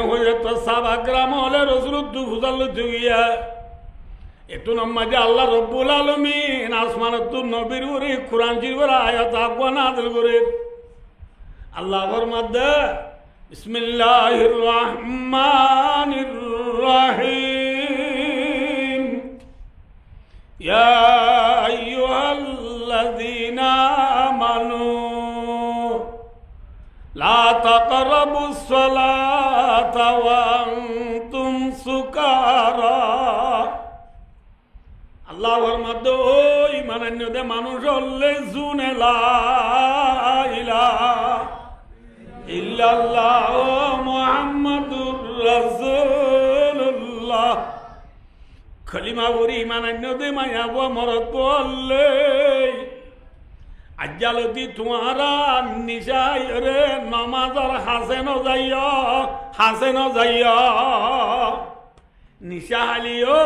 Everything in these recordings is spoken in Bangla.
হয়ে তো সাবাগ্রাম হলে রসুলুদ্দু ফুজাল গিয়া একটু নম্মাজে আল্লাহ রব্বুল আলমিন আসমানত নবীর উরে কোরআন শরীফের আয়াত আকওয়া নাযিল করে আল্লাহর মধ্যে বিসমিল্লাহির রহমানির রহিম ইয়া আইয়ুহাল্লাযীনা আমানু লা তাকরাবুস সালাতা ওয়া আনতুম সুকারা। আল্লাহর মধ্যে ওই মানান্যদে মানুষ হলে জুনে লা ইলাহা ইল্লাল্লাহ মুহাম্মাদুর রাসূলুল্লাহ কলিমা বরি মানান্যদে মায়াবো মরত বললে আজ্জালতি তোমারা নিশাই রে নমাজর হাসেন যাইয়া নিশা হালিও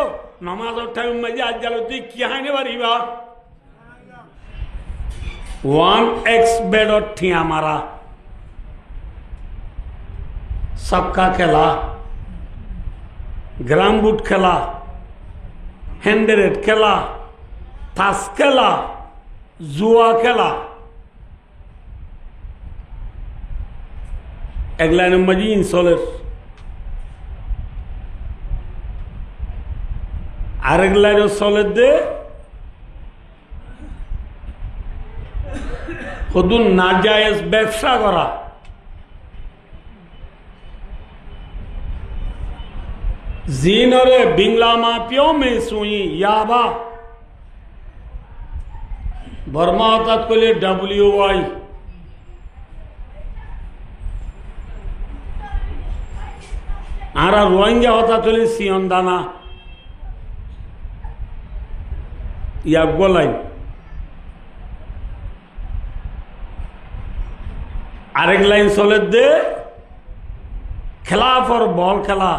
নমাজর টাইম মাঝে আজ্জালতি কি হাইনে পারিবা 1x বেডর ঠিয়া মারা सबका খেলা গ্রাম বুট খেলা হ্যান্ডেরেট খেলা তাস খেলা জুয়া খেলা এগুলার মাঝে ইনসলের আরেকলার চলের দে শুধু নাজায়েজ ব্যবসা করা জিনরে বিংলা মাপিও মে সুই ইয়াবা বর্মা হঠাৎ করলে WY আর রোহিঙ্গা হঠাৎ করলে সিয়ন দানা ইয়াকবলাই আরেক লাইন চলে দে খেলা ফর বল খেলা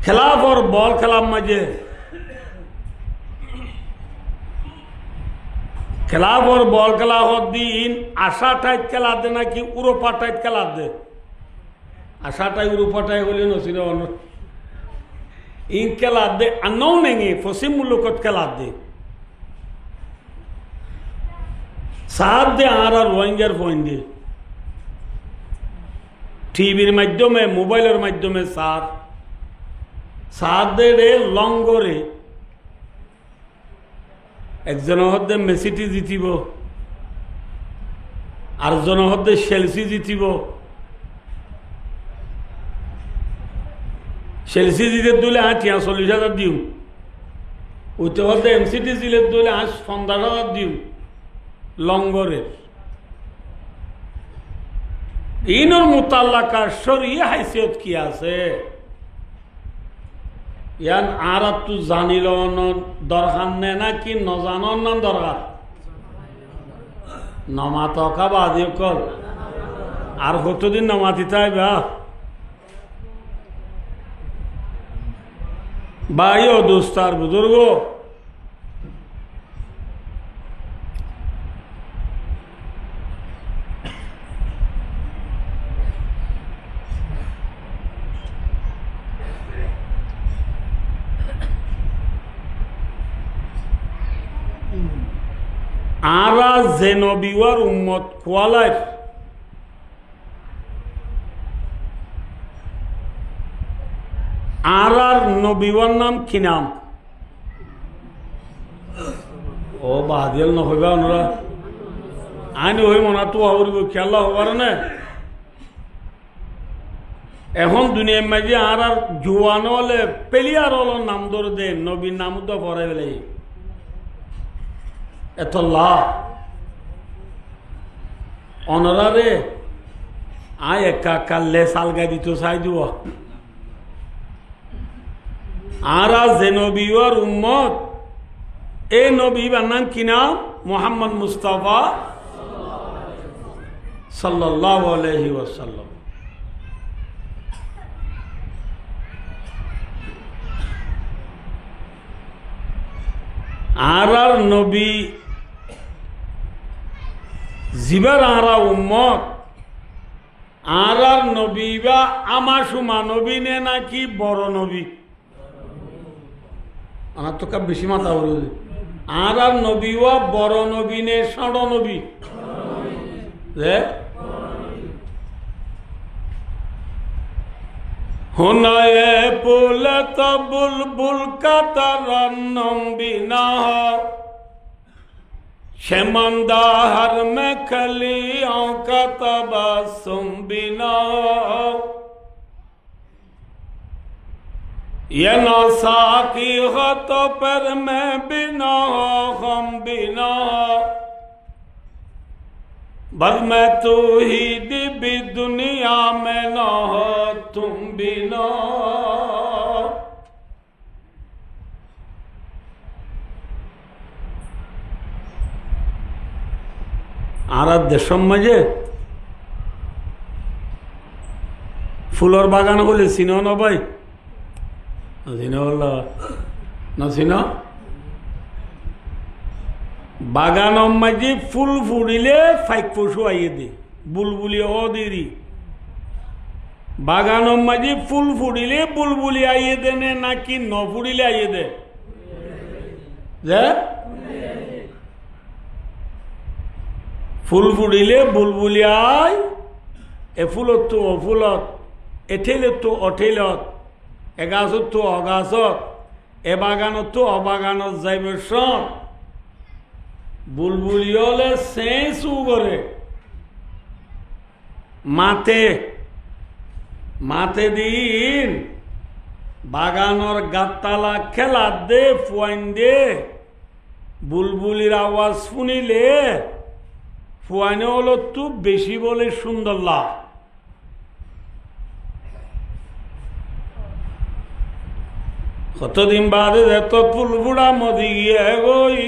খেলা ফর বল খেলার মাঝে খেলা ফর বল খেলা দিন আশা টাইট খেলা দে নাকি উরোপা টাইট খেলা দে আশাটাই উরোপাটাই হলে নছিল ইন খেলা দে আনও নেঙে ফসিম মুলুকত খেলা দে সাত দে আর রোহিঙ্গার ফোন দে টিভির মাধ্যমে মোবাইলের মাধ্যমে সাত দে রে লঙ্গরে একজন হদ্দে মেসিটি জিতিব আর জন হদ্দে চেলসি জিতিব চেলসি জিতে দিলে 40,000 দিও ওইতে হদ্দে MCT জিলে দিলে 50,000 দিও লঙ্গরের ইনর মুতাল্লাকা শরীয় হাইসিয়ত কি আছে ইয়ান আর তু জানিল দরকার নে নাকি নজানন না দরকার নমাতকা বাদি কল আর কতদিন নমাতিতাই ভাই ও দোস্তার বুজুর্গ আরা যে নবীর উম্মত কোয়ালায় আর নবীর নাম কি নাম ও বাদিয়াল নহইবা ওনারা আইন হই মনা তো হরিব খেলা হবার না এখন দুনিয়ার মাঝে আর জোয়ান হলে পেলিয়ার হল নাম ধরে দে নবীর নাম তো পড়াই ফেলে এত লাভ অনরারে আয় একা কাল্লে সালগা দিত চাই দিব আর যে নবীর উম্মত এ নবীর নাম কি নাম মুহাম্মদ মুস্তাফা সাল্লাল্লাহু আলাইহি ওয়াসাল্লাম আর নবী জিবার আরা উম্মত আর আর নবী বা আমার সুমা নবী নে নাকি বড় নবী? আমার তো কাপ বেশি মাথা বলে আর আর নবী ও বড় নবী নে ষড় নবী? হোনায়ে পুলে তো বুলবুল কাতারন্নম বিনা शमंदाहर में खलियों का तबस्सुम बिना ये नौसा की खतों पर मैं बिना हम बिना बस मैं तू ही दिव्य दुनिया में ना हो तुम बिना। আর দেশের মাঝে ফুলের বাগান বলে চিনো না ভাই? না চিনো? বাগান মাঝে ফুল ফুড়িলে ফাইক পশু আইয়ে দে বুলবুলি ও দেরি। বাগান মাঝে ফুল ফুড়িলে বুলবুলি আইয়ে দে নাকি ন ফুড়িলে আইয়ে দে? ফুল ফুড়িলে বুলবুলি আয় এ ফুলত তো অফুলত এঠেলত তো অঠেলত এ গাছত তো অগাছত এ বাগানত তো অবাগানত যাইবে সব। বুলবুলি হলে সেঁচু করে মাতে মাতে দিন বাগানর গাততালা খেলা দে ফুয়াইন দে বুলবুলির আওয়াজ শুনিলে ফুয়াইনে হলো তু বেশি বলে সুন্দর লাভ। কতদিন বাদে এত ফুলফুড়া মদি গিয়ে গই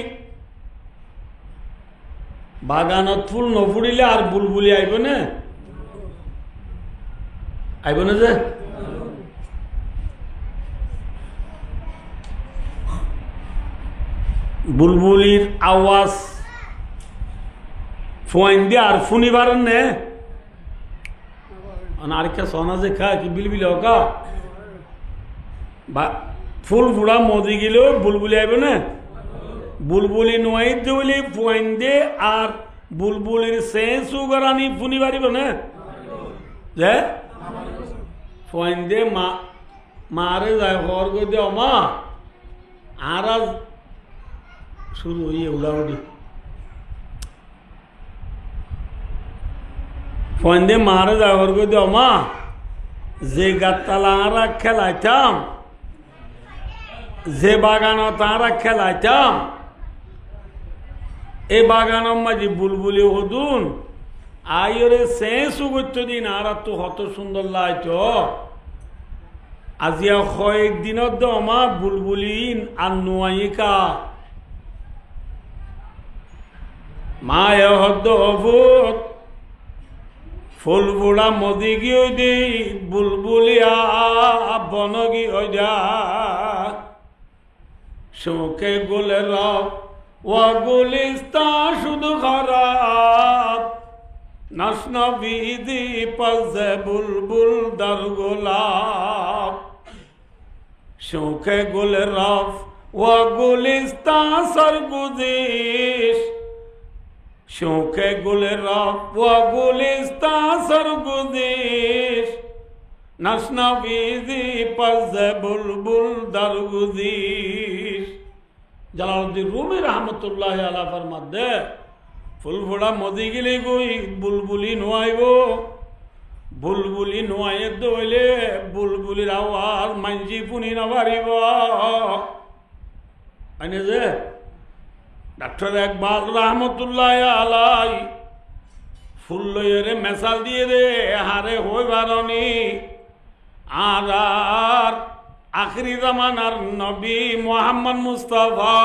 বাগানত ফুল নফুড়িলে আর বুলবুলি আইব না? আইব না যে বুলবুলির আওয়াজ ফুয়াইন দিয়ে আর ফুনিবার নে আরেকটা সোনা যে খা কি বিলবিল হোকা বা ফুল ফুড়া মদি গেলেও বুলবুলি আইব না? বুলবুলি নোয়াই দিলে ফুয়াইন দে আর বুলবুলির সেঁচু গরানি ফুনি পারিব না? যে ফুয়াইন দে মারে যায় ঘর গই দে মা আর শুরু হইয়ে উড়াউড়ি ফুয়াইন দে মারে যায় ঘর গই দে মা যে গাততালা আরা খেলাইতাম যে বাগান তারা খেলাইতাম এই বাগানের মাঝে বুলবুলি হদুন আইরে সেঁচু করতে দিন আর তো হত সুন্দর লাগতো আজিয়া কয়েক দিনত দমা বুলবুলিন আর নোয়াইকা মা এ হদ্দ অভূত ফুল বুড়া মদি গিয়ে দি বুলবুলিয়া বনগি হয়ে যা শোকে গোলে রব ও গুলিস্তা শুধু খারাপ নাসনা বিধি পাশে বুলবুল দার গোলাপ শোকে গোলে রব ও গুলিস্তা সরগুজিশ শোকে গোলে রব ও গুলিস্তা সরগুজিশ নাসনা বিধি পাশে বুলবুল দার গুজিশ। জালালউদ্দিন রুমি রহমতুল্লাহ আলাইহি ফরমাদে ফুলফুড়া মদি গেলে গই বুলবুলি নোয়াইব বুলবুলি নোয়াইয়ে দইলে বুলবুলির আওয়াজ মানজি পুনি না পারিব আইনে যে ডাক্তার ইকবাল রহমতুল্লাহ আলাইহি ফুল লইরে মেসাল দিয়ে দে হারে হই বারনি আর আখরি জামানার নবী মুহাম্মদ মুস্তাফা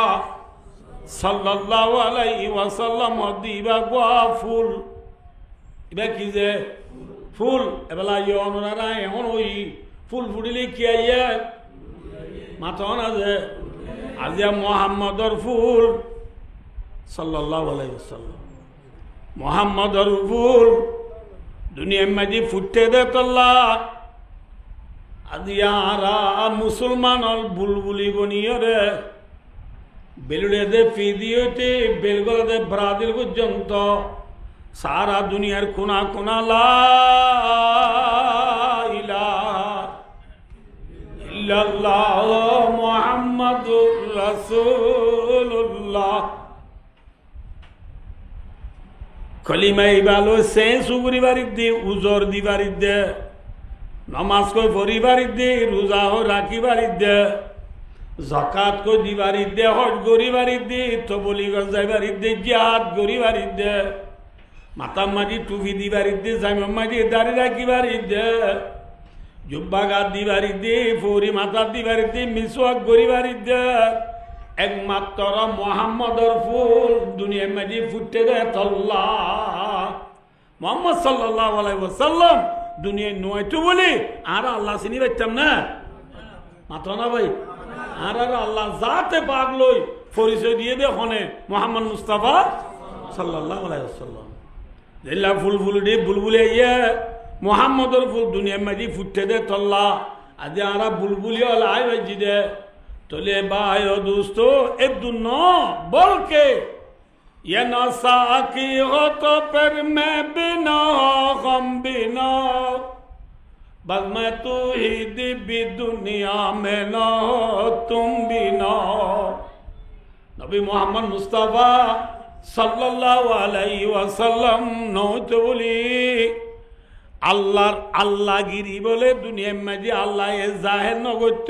সাল্লাল্লাহু আলাইহি ওয়াসাল্লাম দিবা গোয়া ফুল ইবা কি যে ফুল এবেলা ইয়নরা এখন ওই ফুল ফুটিলে কি আইয়া মাথা না যে আজিয়া মুহাম্মদর ফুল সাল্লাল্লাহু আলাইহি ওয়াসাল্লাম মুহাম্মদর ফুল দুনিয়ার মাঝে ফুটতে দে তল্লা আদিয়ারা মুসলমান অল বুলবুলি বনিয়ে রে বেলুড়ে দে ফিদিওতে বেলগলা দে ব্রাজিল পর্যন্ত সারা দুনিয়ার কোনা কোনা লা ইলাহা ইল্লাল্লাহ মুহাম্মাদুর রাসূলুল্লাহ কলিমাই ভালো সে সুগুরি বাড়ির দে উজর দি বাড়ির দে নমাজ কই ফরি বাড়ির দে রোজা হো রাখি বাড়ির দে জাকাত কই দি বাড়ির দে হজ গরি বাড়ির দে তবলি গজাই বাড়ির দে জিহাদ গরি বাড়ির দে মাতা মাঝি টুপি দি বাড়ির দে জামা মাঝি দাড়ি রাখি বাড়ির দে জুব্বা গাদ দি বাড়ির দে ফরি মাতা দি বাড়ির দে মিসওয়াক গরি বাড়ির দে একমাত্র মোহাম্মদর ফুল দুনিয়ার মাঝে ফুটতে দেয় তল্লা মোহাম্মদ সাল্লাল্লাহু আলাইহি ওয়াসাল্লাম দুনিয়ায় নয়তো বলি আর আল্লাহ চিনি পাইতাম না মাত্র না ভাই আর আল্লাহ যাতে পাক লই পরিচয় দিয়ে দে হনে মোহাম্মদ মুস্তাফা সাল্লাল্লাহু আলাইহি ওয়াসাল্লাম দিল্লা ফুল ফুল ডে বুলবুলে ইয়ে মোহাম্মদর ফুল দুনিয়ার মাঝে ফুটতে দেয় তল্লা আজ আরা বুলবুলি হল আয় বাজি দে তোলে ভাই ও দোস্ত একদু ন বলকে ये नशा की हो तो फिर मैं बिना गम बिना बस मैं तू ही दिव्य दुनिया में ना हो तुम बिना नबी मोहम्मद मुस्तफा सल्लल्लाहु अलैहि वसल्लम नौत बोली আল্লাহর আল্লাহগিরি বলে দুনিয়ার মাঝে আল্লাহ জাহের নগত্য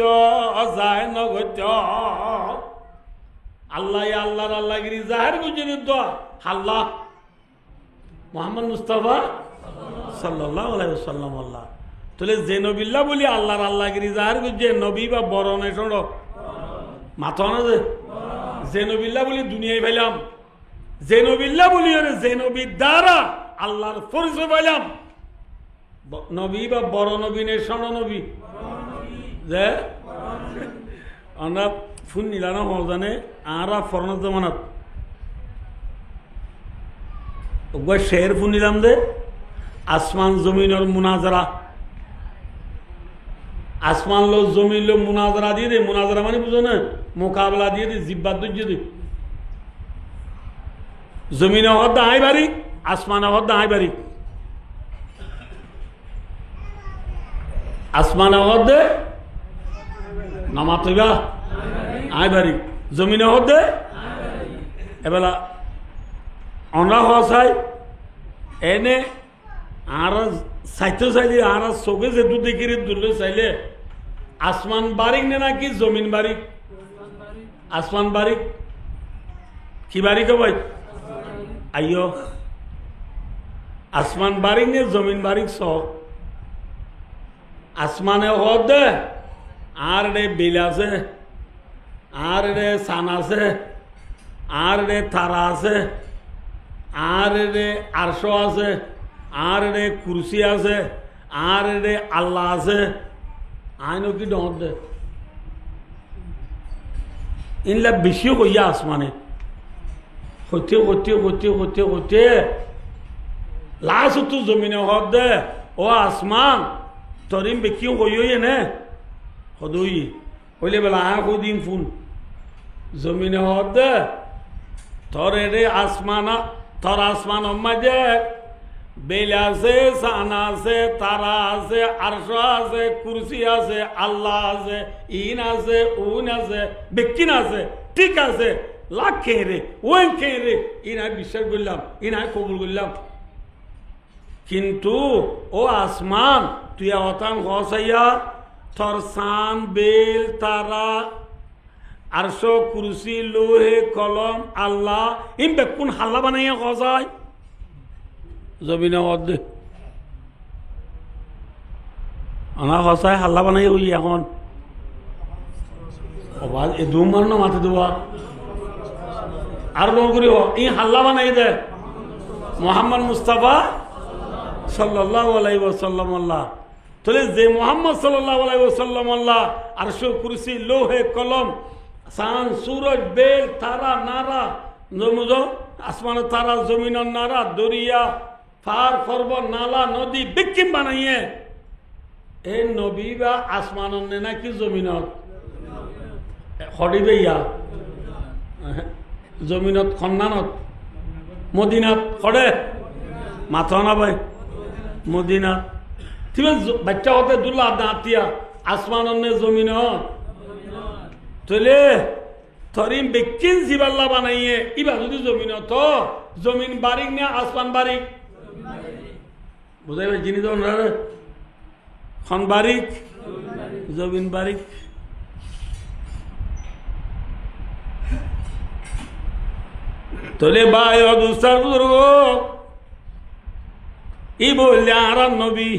আল্লাহ আল্লাহর আল্লাহগিরি জাহের গুজরি তো আল্লাহ মোহাম্মদ মুস্তাফা সাল্লাল্লাহু আলাইহি ওয়াসাল্লাম আল্লাহ তাহলে যে নবিল্লাহ বলি আল্লাহর আল্লাহগিরি জাহের গুজে নবী বা বড় নয় শোনো মাথা না যে নবিল্লাহ বলি দুনিয়ায় পাইলাম যে নবিল্লাহ বলি যে নবীর দ্বারা আল্লাহর পরিচয় পাইলাম নবী বা বড় নবী নে শোনো নবী যে আমরা ফুন নিলাম হজানে আরা ফরনত জমানাত ওগা শের ফুন নিলাম দে আসমান জমিনের মুনাজারা আসমান লো জমিন লো মুনাজারা দিয়ে দে মুনাজারা মানে বুঝো না মোকাবলা দিয়ে দে জিব্বাত দিয়ে দে জমিনে হদ্দা আই বাড়ি আসমানে হদ্দা আই বাড়ি আসমানে হদ্দে নামাতইবা আই বাড়ি জমিনে হদ্দে এবেলা অনরা হওয়া চাই এনে আর চাইতে চাইলে আর চোখে যেটু দেখি দূরলে চাইলে আসমান বারিক নে নাকি জমিন বারিক আসমান বারিক কি বারিক ভাই আইয় আসমান বারিক নে জমিন বারিক স আসমানে হদ্দে আর রে বিল আছে আর রে সান আছে আর রে তারা আছে আর রে আরশ আছে আর রে কুরসি আছে আর রে আল্লাহ আছে আইনো কি ডর দে ইনলা বেশি হইয়া আসমানে হতে হতে হতে হতে হতে লাশ তো জমিনে হদ দে ও আসমান তরিম বেকি হইয়ে নে হদই হইলে বেলা দিন ফুন জমিনে হদ দে তরে রে আসমানা তর আসমান মাঝে বেল আছে সানা আছে তারা আছে আরশ আছে কুরসি আছে আল্লাহ আছে ইন আছে উন আছে বেকিন আছে ঠিক আছে লাখ খেয়ে রে ওই খেয়ে রে ইনায় বিশ্বাস করলাম ইনায় কবুল করলাম কিন্তু ও আসমান তুই অতান হসাইয়া তোর সান বেল তারা আরশ কুরসি লোহে কলম আল্লাহ ইন বেকুন হাল্লা বানাইয়া হসায় জমিনে মধ্যে আনা হসায় হাল্লা বানাই ওই এখন এ দু মার না মাথা দেওয়া আর বল করি ই হাল্লা বানাই দে মোহাম্মদ মুস্তাফা সাল্লাল্লাহু আলাইহি ওয়াসাল্লাম আল্লাহ তাহলে যে মোহাম্মদ সাল্লাল্লাহু আলাইহি ওয়াসাল্লাম আল্লাহ আরশ কুরসি লোহে কলম সান সূরজ বেল তারা নারা নমুজ আসমান তারা জমিন নারা দরিয়া পার পর্বত নালা নদী বিক্ষিম বানাইয়ে এই নবী বা আসমানত নে নাকি জমিনত হরিবে ইয়া জমিনত খন্নানত মদিনাত হরে মাথা না ভাই মদিনাত ঠিক বাচ্চা হতে দুল্লা দাঁতিয়া আসমানত নে জমিনত চলে তরিম বেকিন জিবাল্লা বানাইয়ে ইবা যদি জমিনত তো জমিন বারিক না আসমান বারিক বুঝাইবে জিনিস খন বারিক জমিন বারিক তোলে ভাই অদুস্তার বুজুর্গ ই বললে আর নবী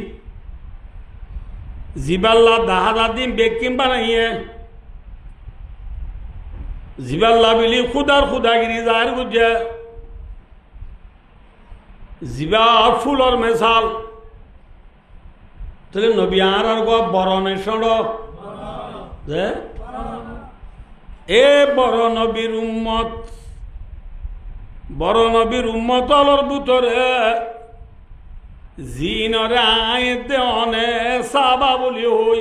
জিবাল্লা দাহাদা দিন বেকিম বানাইয়ে জিবাল্লা বিলি খুদার খুদাগিরি জাহির বুঝে জিবা ফুলর মেশাল তাহলে নবী আর বরণের সড় এ বড় নবীর উম্মত অলর ভিতরে জিনরে আইতে অনে সাবা বলি হই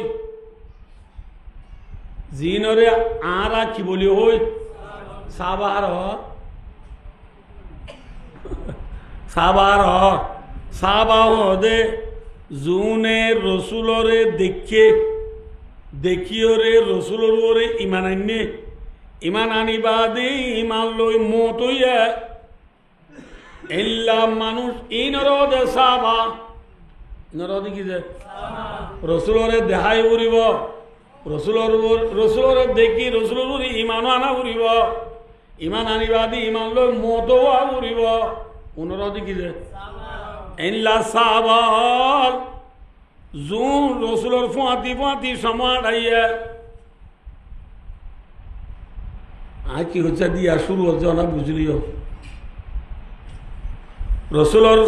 জিনরে আরা কি বলি হই সাবার সাবা হদে জুনে রসুলরে দেখিওরে রসুলরে ইমান আনে ইমান আনিবা দে ইমান লই মত হইয়া এল্লা মানুষ ইনরদে সাবা ইনরদে কি যে রসুলরে দেহাই উড়িব রসুলরে দেখি রসুলর ইমানো আনা উড়িব ইমান আনিবা দি ইমান লই মত উড়িব অনুরোধ কি যে এল্লা সাবাল জুন রসুলর ফুয়াতি সময় আইয়া আর কি হচ্ছে দিয়া শুরু হচ্ছে না বুঝলিও রসুলর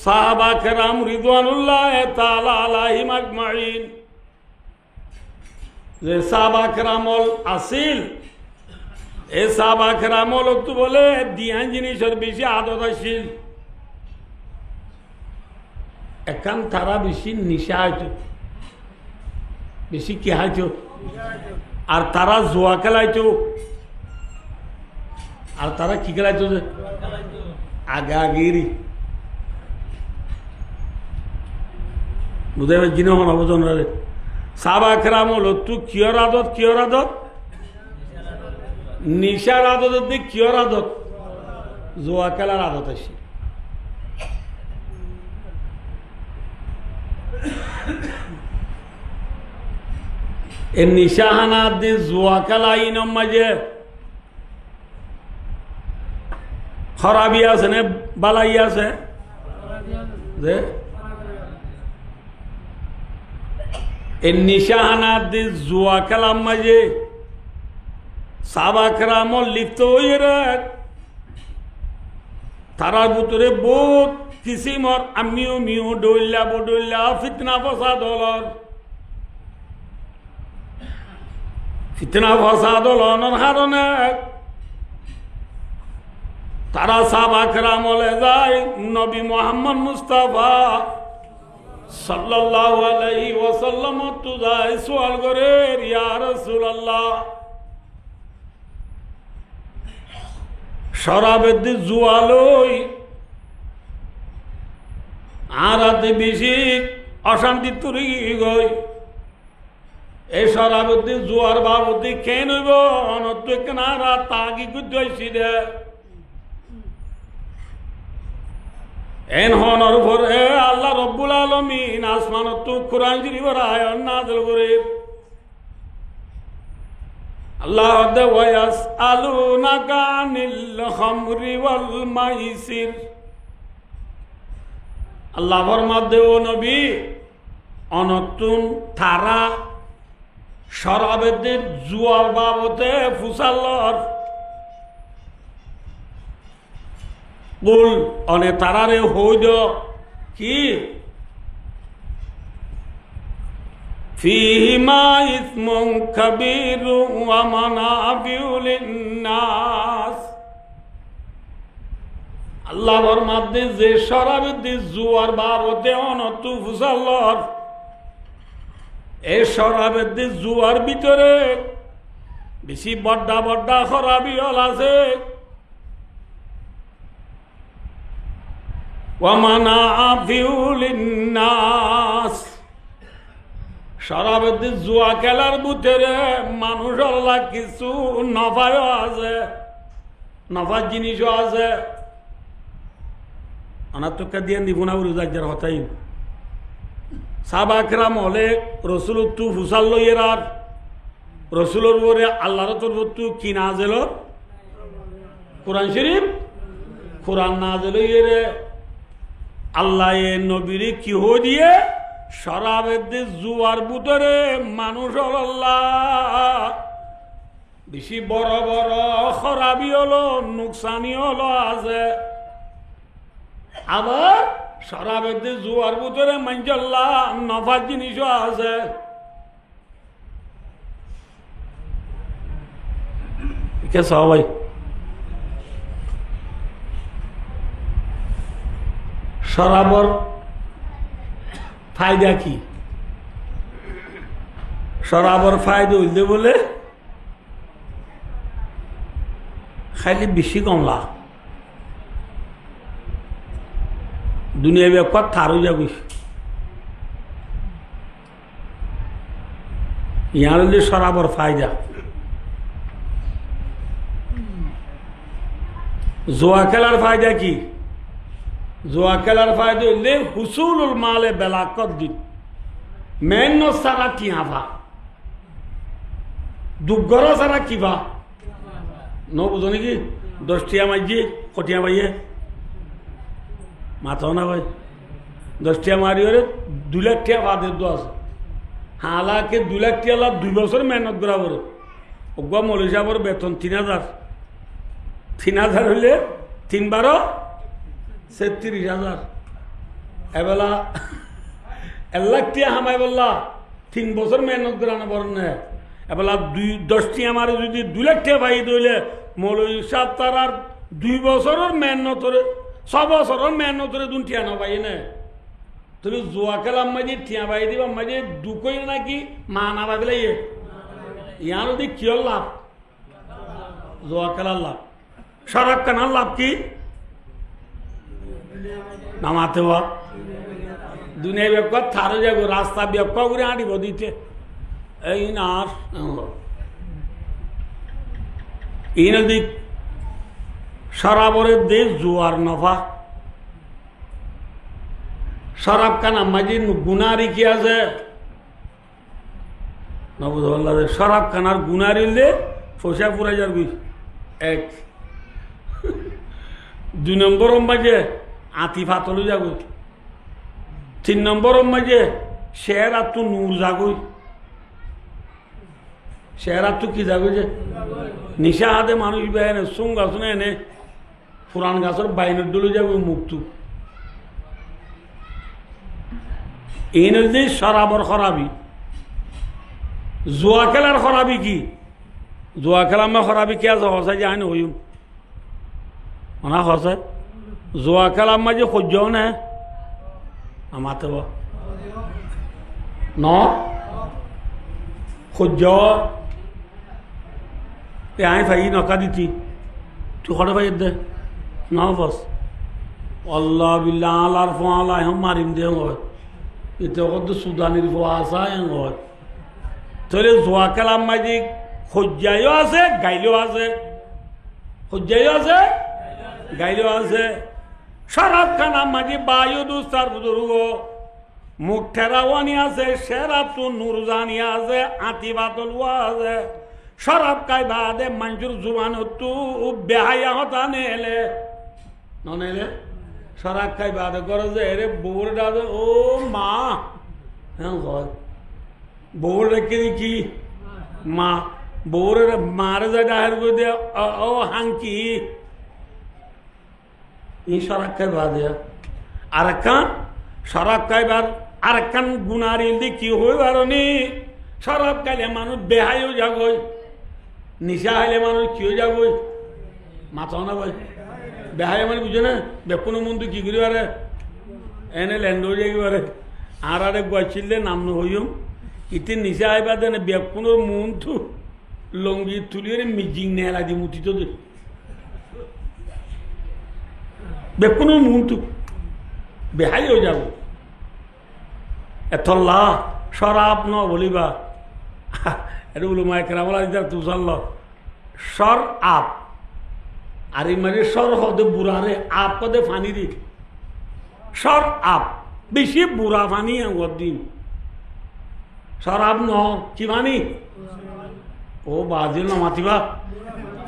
সাহাবা কেরাম রিদওয়ানুল্লাহ তাআলা আলাইহিম আজমাইন যে সাহাবা কেরামল আসিল এই সাহাবা কেরামল তো বলে দিয়ান জিনিসের বেশি আদতশীল এখন তারা বেশি নিশা হইতো বেশি কি হাইতো আর তারা জোয়া খেলাইতো আর তারা কি খেলাইতো যে আগাগিরি বুঝে জিনে হন অবজন রে সাহাবা কেরাম হলো তুই কিয়র আদত নিশার আদত দিয়ে কিয়র আদত জোয়া খেলার আদত আছে এই নিশাহানা দিয়ে জোয়া খেলা ইনম মাঝে খরাবি আছে নে বালাই আছে যে এই নিশাহানা দিয়ে জোয়া খেলার মাঝে সাহাবা কেরাম লিপ্ত হয়ে রে তারার ভিতরে বহুত কিসিমর আমিও মিও ডইল্লা ফিতনা ফসাদ হলর হলনের কারণে তারা সাহাবা কেরাম হলে যায় নবী মুহাম্মদ মুস্তাফা সাল্লাল্লাহু আলাইহি ওয়াসাল্লাম তো যায় সওয়াল করে ইয়া রাসূলুল্লাহ শরাবের দি জুয়ালই আর রাতে বেশি অশান্তি তুরি গই এই শরাবের দি জুয়ার বাবদি কেন হইব অনত কেনারা তাগি গুদ্দইছি দে এন হনর ভরে আল্লাহ রব্বুল আলামিন আসমানত কুরআন শরীফের আয়াত নাযিল করে আল্লাহ দে ওয়াসআলুনাকা আনিল খামরি ওয়াল মাইসির আল্লাহ ফরমাতে ও নবী অনতুন তারা শরাবের জুয়ার বাবতে ফুসাল্লর বল অনে তারারে হইদ কি ফিহিমা ইসমুন কাবীরু ওয়া মানাফিউ লিন্নাস আল্লাহর মধ্যে যে শরাবের জুয়ার বারতে অনতু ফুসাল্লর এই শরাবের জুয়ার ভিতরে বেশি বড্ডা বড্ডা খরাবি হল আছে। ওয়ামানা আফিউলিন্নাস শরাবের জুয়া খেলার ভিতরে মানুষ আল্লাহ কিছু নফায়ও আছে, নফার জিনিসও আছে। আনাত্মকা দিয়ে নিপুণা উরুজার হতাই সাবাকরাম হলে রসুল তু ফুসাল লইয়ের আর রসুলের উপরে আল্লাহর তরফ কি না জেল কোরআন শরীফ কোরআন না জেল ইয়ে আল্লাহ নবীর কি হো দিয়ে শরাবের জুয়ার ভিতরে মানুষ আল্লাহ বেশি বড় বড় খরাবি হলো নুকসানি হলো আছে। আবার শরাবের জুয়ার ভিতরে মানজাল্লাহ নফার জিনিসও আছে। সবাই শরাবর ফায়দা কি? শরাবর ফায়দা হইলে বলে খাইলে বেশি কমলা দুনিয়া ব্যাপার থারু যাবি ইয়ার হলে শরাবর ফায়দা। জোয়া খেলার ফায়দা কি? জোয়া খেলার ফায়দা হইলে হুসুলুল মালে বেলাকত দিন মেন সারা টিয়াভা দুগর সারা কিবা ন বুঝো নাকি 10 টিয়া মাইজি কটিয়া পাইয়ে মাথাও না ভাই 10 টিয়া মারি ওরে 2 লাখ টিয়া বাদের দো আছে হালাকে 2 লাখ টিয়া লাভ 2 বছর মেহনত করা বড় ওগুয়া মৌলী সাহেবের বেতন 3000 হইলে 3 × 12 36,000 এবেলা 1 লাখ টিয়া হামাই বললা 3 বছর মেহনত করানো বড় না এবেলা 10 টিয়া মারে যদি 2 লাখ টিয়া পাই দইলে মৌলী সাহেব তার আর 2 বছরের মেহনতরে 6 বছরের মেহনতরে 2 টিয়া না পাই না তুমি জুয়া খেলাম মাঝে টিয়া পাই দিবা মাঝে দুকই নাকি মা না পাইলে ইয়ার যদি কি লাভ? জুয়া খেলার লাভ। শরাব কেনার লাভ কি? নামাতে হওয়া দুনিয়া ব্যাপার থারো যাব রাস্তা ব্যাপার করে আঁটিব দিতে এই না এই নদী শরাবরের দেশ জুয়ার নফা শরাব কানা মাঝে গুনারি কি আছে নবুল্লাহ শরাব খানার গুনারি লে ফসা পুরা যার গুই 1 2 নম্বর মাঝে আতি ফাতলু যাগো 3 নম্বর মাঝে শের আত্মু নূর যাগই শের আত্মু কি যাগো যে নিশা হাতে মানুষ বেনে সুং গাছ এনে পুরান গাছের বাইনের দলে যাবো মুক্তু এই নদী শরাবর খরাবি। জুয়া খেলার খরাবি কি? জুয়া খেলা মা খরাবি কি আছে হসাই যে আইন হইম না হসাই জুয়া খেলা মাঝে সহ্য না আমাতে ন সহ্য আই ভাই নকা দিতি তুই খড়ে ভাই দে না বস আল্লাহ বিল্লাহ আল্লাহর ফোয়ালা এখন মারিম দে হয় এটা কত সুদানির ফোয়া আসা হয় তাহলে জোয়া খেলাম মাঝে সজ্জাইও আছে গাইলেও আছে সজ্জাইও আছে গাইলেও আছে। শরাব খানার মাঝে বায়ু দুস্তার বুজুর্গ মুখ ঠেরাওয়ানি আছে শেরাতু নুরজানি আছে আতি বাতলুয়া আছে। শরাব খাই বাদে মানুষের জুবান তু বেহাইয়া হতা নেলে নেলে শরাব খাই বাদে করে যে এরে বউর ডাবে ও মা হ্যাঁ বউর রেখে কি মা বউর মারে যায় ডাহের করে দে ও হাঙ্কি এই শরাব খাই বাদে আর একখান শরাব খাইবার আর একখান গুনার ইলদি কি হই পারি শরাব খাইলে মানুষ বেহাইও যাবই নিশা হাইলে মানুষ কিও যাবই মাথাও না ভাই বেহাই মানে বুঝে না বেকুনো মন্দির কি করি পারে এনে ল্যান্ড হয়ে যাই পারে আর আরে গছিলে নাম নহইম ইতির নিচে আইবা দেন বেকুনোর মন তো লঙ্গি তুলিয়ে মিজিং নেয় লাগি মুটি তো বেকুনোর মন তো বেহাই হয়ে যাব এতল্লা শরাব ন বলিবা এটা বলো মায় কেরামলা দিদার তু জানল সর আপ আর এই মানে সর হদে বুড়ারে আপ কদে ফানি দি সর আপ বেশি বুড়া ফানি দিন সর আপ ন কি ফানি ও বাজিল না মাতিবা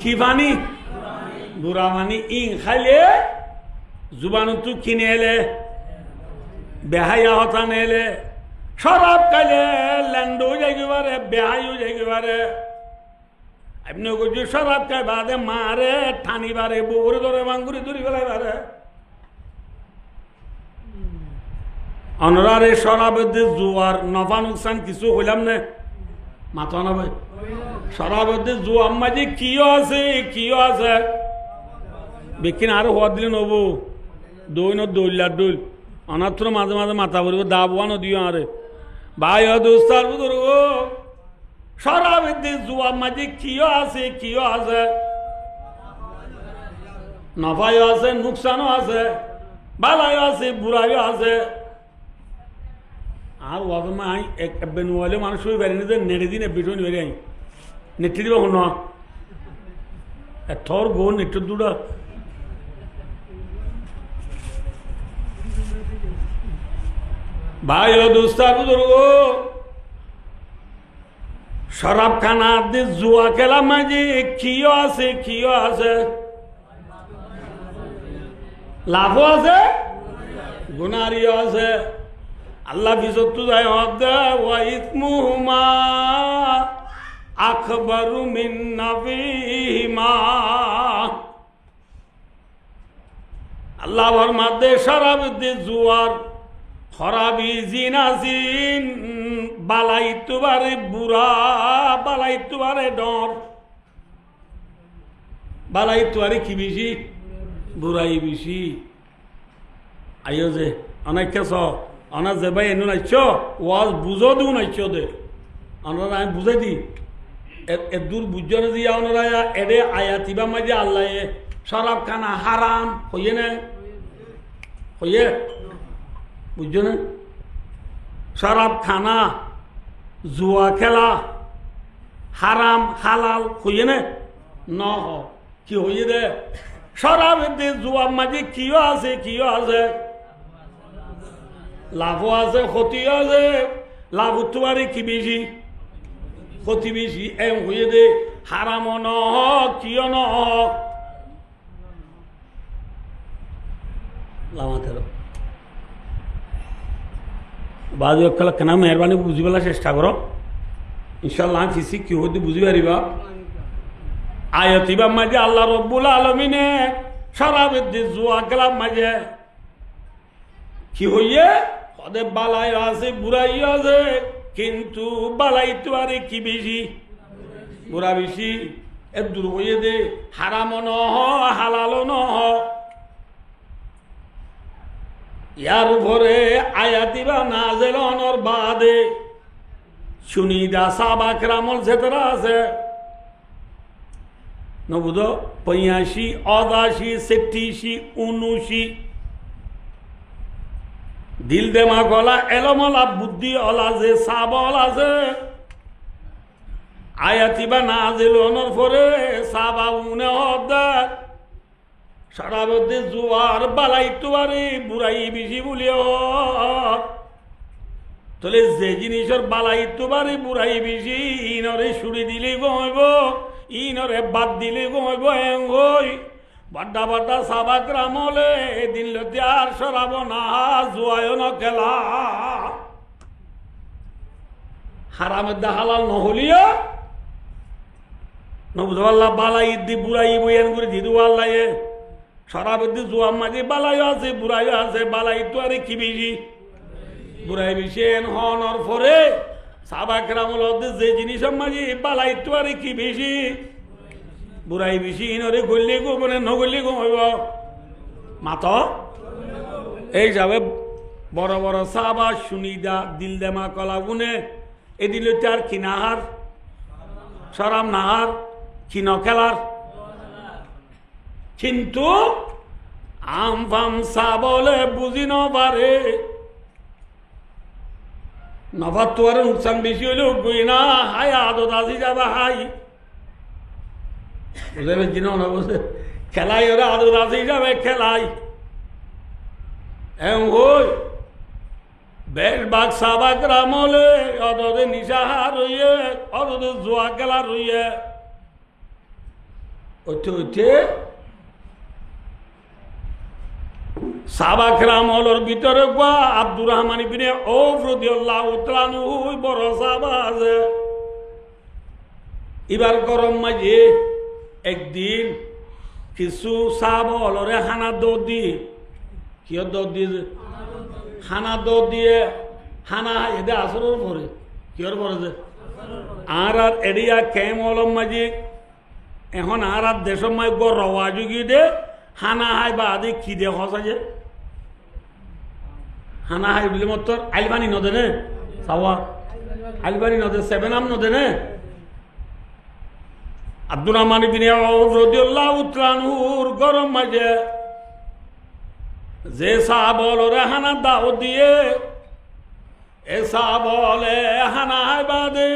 কি ফানি বুড়া ফানি ইং খাইলে জুবান তু কিনে এলে বেহাইয়া হতা নেলে শরাব খাইলে ল্যান্ড হয়ে যাইতে পারে বেহাই হয়ে যাইতে পারে আপনি কইছি শরাব খাই বাদে মারে ঠানি বারে বউরে ধরে বাঙ্গুরি ধরি ফেলাই বারে অনরারে শরাবের যে জোয়ার নফা নুকসান কিছু হইলাম না মাথা না ভাই শরাবের যে জোয়ার মাঝে কিও আছে বেকিন আরো হওয়ার দিলে নবো দই ন দইলার দইল অনাথ মাঝে মাঝে মাথা ভরিব দাবুয়া নদীও আরে ভাই দোস্তার বুধুর শরাবের যে জোয়ার মাঝে কিও আছে নফাইও আছে নুকসানও আছে বালাইও আছে বুড়াইও আছে আর ওয়াজমাই এক বেনুয়ালে মানুষ হয়ে বেরিয়ে যে নেড়ে দিন বিটন বেরিয়ে আই নেটি দিব ন থর গো নেট দুটা ভাই ও দোস্তার বুজুর্গ শরাব খানা দিয়ে জুয়া খেলা মাঝে কিও আছে লাভও আছে গুনারিও আছে আল্লাহ বিজত্তু যায় ওয়া ইসমুহুমা আকবারু মিন নাফিহিমা আল্লাহ ফরমাতে শরাব দিয়ে জুয়ার খরাবি জিনাজিন বালাইতু বারে বুড়া বালাইতু বারে ডর বালাইতু বারে কি বেশি বুড়াই বেশি আইও যে অনেক কেছ অনা যে ভাই এনু নাইছ ওয়াজ বুঝো দিও নাইছ দে অনারা আমি বুঝাই দি এদূর বুঝো না দিয়া অনারা এডে আয়াতিবা মাঝে আল্লাহ শরাব খানা হারাম হইয়ে না হইয়ে বুঝছো না শরাব খানা জুয়া খেলা হারাম হালাল হইয়ে না ন কি হইয়ে দে শরাব দে জুয়ার মাঝে কিও আছে লাভও আছে ক্ষতিও আছে লাভ তোমার কি বেশি ক্ষতি বেশি এম হইয়ে দে হারামও ন কিও ন লামাতের বাজু একলা কেনা মেহরবানি বুঝিবেলা চেষ্টা কর ইনশাল্লাহ ফিসি কি হতে বুঝি পারিবা আয়াতিবা মাঝে আল্লাহ রব্বুল আলমিনে শরাবের যে জুয়া খেলার মাঝে কি হইয়ে ওদের বালাই আছে বুড়াই আছে কিন্তু বালাই তো আরে কি বেশি বুড়া বেশি এর দূর হইয়ে দে হারামও ন হালালও ন ইয়ার উপরে আয়াতিবা নাজেল অনর বাদে সুনিদা সাহাবা কেরামল যেতরা আছে নবুদ 85 88 86 79 দিল দেমা গলা এলমলা বুদ্ধি অলা যে সাবল আছে আয়াতিবা নাজেল অনর পরে সাবা উনে হদার সারাবদ্দে জুয়ার বালাই তুয়ারে বুড়াই বেশি বলিও তাহলে যে জিনিসের বালাই তুবারে বুড়াই বেশি ইনরে সুরি দিলে গমইব ইনরে বাদ দিলে গমইব এং হই বাড্ডা বাড্ডা সাবা গ্রামলে দিন লতে আর সরাব না জুয়ায় ন খেলা হারামের দা হালাল নহলিও নবুদুল্লাহ বালাই দি বুড়াই বইয়ান করে দিদু আল্লাহ শরাবের দি জুয়ার মাঝে বালাই আছে বুড়াই আছে বালাই তো আরে কি বেশি বুড়াই বেশি এন হনর পরে সাবা কেরামল যে জিনিসের মাঝে বালাই তো আরে কি বেশি বুড়াই বেশি ইনরে গল্লি গোপনে নগল্লি ঘুমাইব মাতো এই যাবে বড় বড় সাহাবা শুনিদা দিল দেমা কলা গুনে এদিল তার কিনাহার সরাম নাহার কিন খেলার কিন্তু আম ফাম সা বলে বুঝি নবারে নবার তো আর নুকসান বেশি হইলেও গই না হাই আদত আজি যাবা হাই বুঝে বেশি না বুঝে খেলাই ওরা আদত আজি যাবে খেলাই হই বেশবাগ সাবাক রামলে অদে নিশাহার হইয়ে অদে জোয়া খেলা রইয়ে ওঠে ওঠে সাবাক রামলের ভিতরে গা আব্দুর রহমান ইবনে আউফ রাদিয়াল্লাহু তাআলা বড় সাহাবা আছে এবার গরম মাঝে একদিন কিছু সাহাবা হলরে হানা দৌড় দিয়ে কিয় দৌড় দিয়ে হানা দৌড় দিয়ে হানা এদে আসরের পরে কিয়র পরে যে আর এড়িয়া কেম অলম মাঝে এখন আর দেশের মাই গড় রওয়া যুগি দে হানা হাই বা আদি কি দে হসা যে হানা হাই বলে মত আইলবানি নদে নে সাওয়া আইলবানি নদে সেভেন আম নদে নে আব্দুর রহমান ইবনে আউফ রাদিয়াল্লাহু তাআলার গরম মাঝে যে সাহাবল হানা দাও দিয়ে এ সাহাবলে হানা হাই বাদে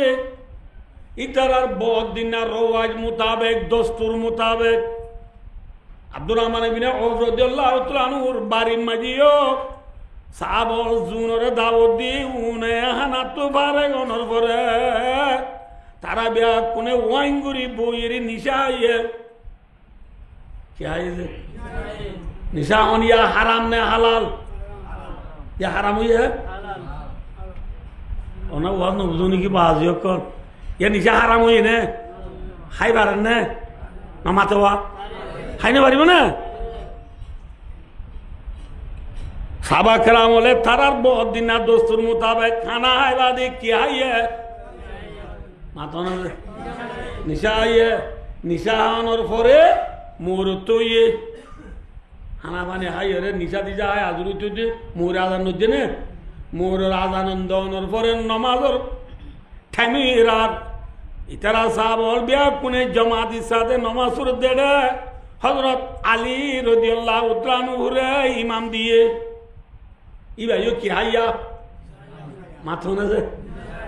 ইতারার বহুত দিনার রওয়াজ মোতাবেক দস্তুর মোতাবেক আব্দুর রহমান ইবনে আউফ রাদিয়াল্লাহু তাআলার বাড়ির মাঝিও সাহাবল জুনরে দাওয়াত দি উনে হানা তো বারে গনর পরে তারা বিয়া কোনে ওয়াইঙ্গুরি বইয়ের নিশা আইয়ে কি আইয়ে নিশা অন ইয়া হারাম নে হালাল ইয়া হারাম হইয়ে ওনা ওয়াজ ন বুঝুনি কি বাজিও কর ইয়া নিশা হারাম হইয়ে নে খাই পারেন নে না মাতোয়া খাই না পারিব না সাবা খেলাম হলে তারার বহুত দিন না দোস্তুর মোতাবেক খানা হাই বাদে কি হাইয়ে মাতো না নিশা আইয়ে নিশা হানোর পরে মোর তো ইয়ে হানা পানি হাই রে নিশা দিজা হাই আজরু তুই মোর আজান নদী নে মোর আজানন্দনের পরে নমাজর ঠামি রাত ইতারা সাহাব বিয়া কোনে জমাতির সাথে নমাজুর দেড়ে হযরত আলী রাদিয়াল্লাহু তাআলা হুরে ইমাম দিয়ে ইবাইও কি হাইয়া মাথো না যে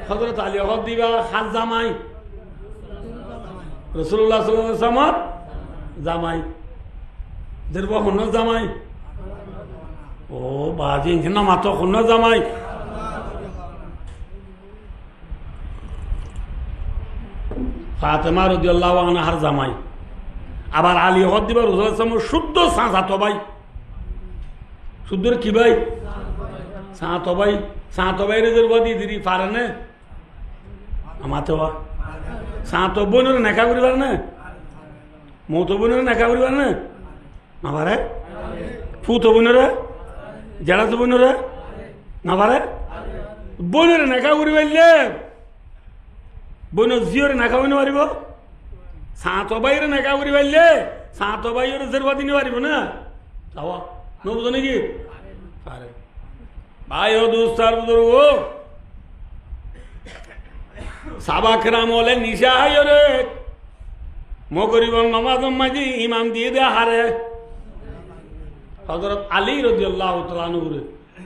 হযরত আলী হক দিবা হাত জামাই রাসূলুল্লাহ সাল্লাল্লাহু আলাইহি ওয়াসাল্লাম জামাই দেরবা হন জামাই ও বাজি না মাথো হন জামাই ফাতেমা রাদিয়াল্লাহু আনহার জামাই আবার আলী হক দিবা রাসূলুল্লাহ সাল্লাল্লাহু আলাইহি ওয়াসাল্লাম শুদ্ধ সাঁজাতো ভাই শুদ্ধর কি ভাই সাঁতো ভাই রেজের বদি দিদি পারে না আমাতে সাঁতো বোনের নেকা করিবার না মতো বোনের নেকা করিবার না না পারে ফুতো বোনের জেলাতো বোনের না পারে বোনের নেকা করিবাইলে বোনের জিওরে নেকা করি পারিব সাঁতো ভাইয়ের নেকা করিবাইলে সাঁতো ভাইয়ের রেজের বদি নিয়ে পারিব না যাওয়া নবুঝো নাকি পারে ভাই ও দুস্তার বুজুর্গ সাবা খেরাম হলে নিশা হাই রে মগরিব নমাজ মাঝি ইমাম দিয়ে দে হারে হযরত আলী রাদিয়াল্লাহু তাআলা আনহু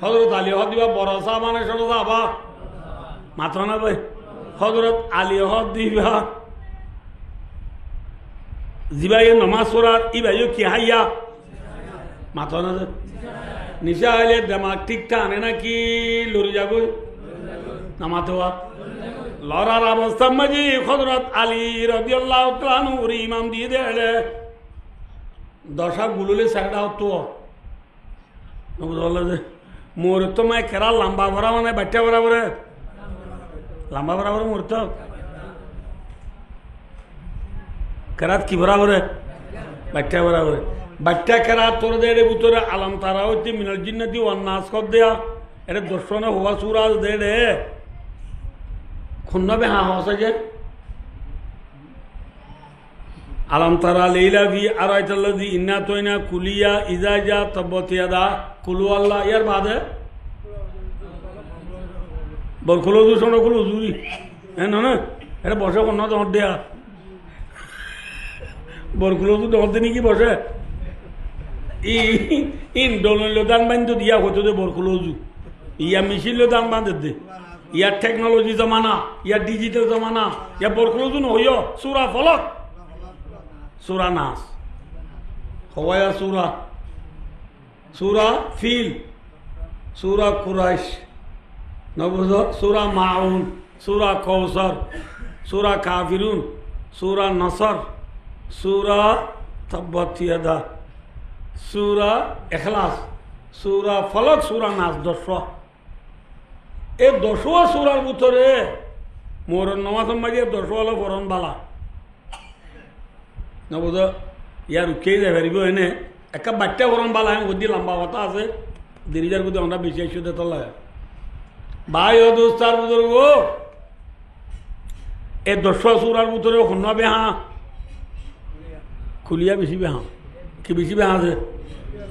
হযরত আলী হক দিবা বড় সাহাবা মানে ছোট সাহাবা মাত্র না ভাই হযরত আলী হক দিবা জিবাই নমাজ পড়ার ইবাইও কি হাইয়া মাত্র না নিশা হলে দেমাগ ঠিকঠাক আনে নাকি লড়ি যাব নামাতোয়া লড়ার অবস্থা মাঝি হযরত আলী রাদিয়াল্লাহু তাআলা আনহুর ইমাম দিয়ে দেড়ে দশা গুলুলে সাইডা হতো যে মোর তো মাই খেরা লম্বা ভরা মানে বাচ্চা বরাবর লম্বা বরাবর মোর তো কেরাত কি বরাবর বাচ্চা বরাবর বাচ্চা কেরা তোর দেড়ে ভিতরে আলম তারা হইতে মিনাল জিন্নাতি ওয়ান্নাস কর দেয়া এটা দর্শনে হওয়া সুরাজ দেড়ে খুন্নবে হা হসে যে আলম তারা লীলা ভি আর আইতাল্লাযী ইন্না তয়না কুলিয়া ইজা জা তাব্বাতিয়াদা কুলু আল্লাহ ইয়ার বাদে বরখলো দুশো কুলু জুরি হ্যাঁ না এটা বসে কোন দর দেয়া বরখলো তো দর দিনই কি বসে ইন ডোনলো দান বান্ধ দিয়া হতো দে বরখলো জু ইয়া মিছিল দান বান্ধ দে ইয়ার টেকনোলজি জমানা ইয়ার ডিজিটাল জমানা ইয়া বরখলো জু নহইও সূরা ফলক সূরা নাস হওয়া সূরা সূরা ফিল সূরা কুরাইশ নবুজ সূরা মাউন সূরা কৌসর সূরা কাফিরুন সূরা নসর সূরা তাব্বাত ইয়াদা সূরা ইখলাস সূরা ফলক সূরা নাস 10 এই 10 সূরার ভিতরে মোর নমাজ মাঝে 10 হলো ফরন বালা নবুজ ইয়ার উঠে যায় পারিব এনে একটা বাচ্চা ফরন বালা আমি বুদ্ধি লম্বা কথা আছে দেরিজার বুদ্ধি আমরা বেশি আইসু দে তোলা ভাই ও দোস্তার বুজুর্গ এই 10 সূরার ভিতরে হন্না বেহা খুলিয়া বেশি বেহা কি বেশি বেহা আছে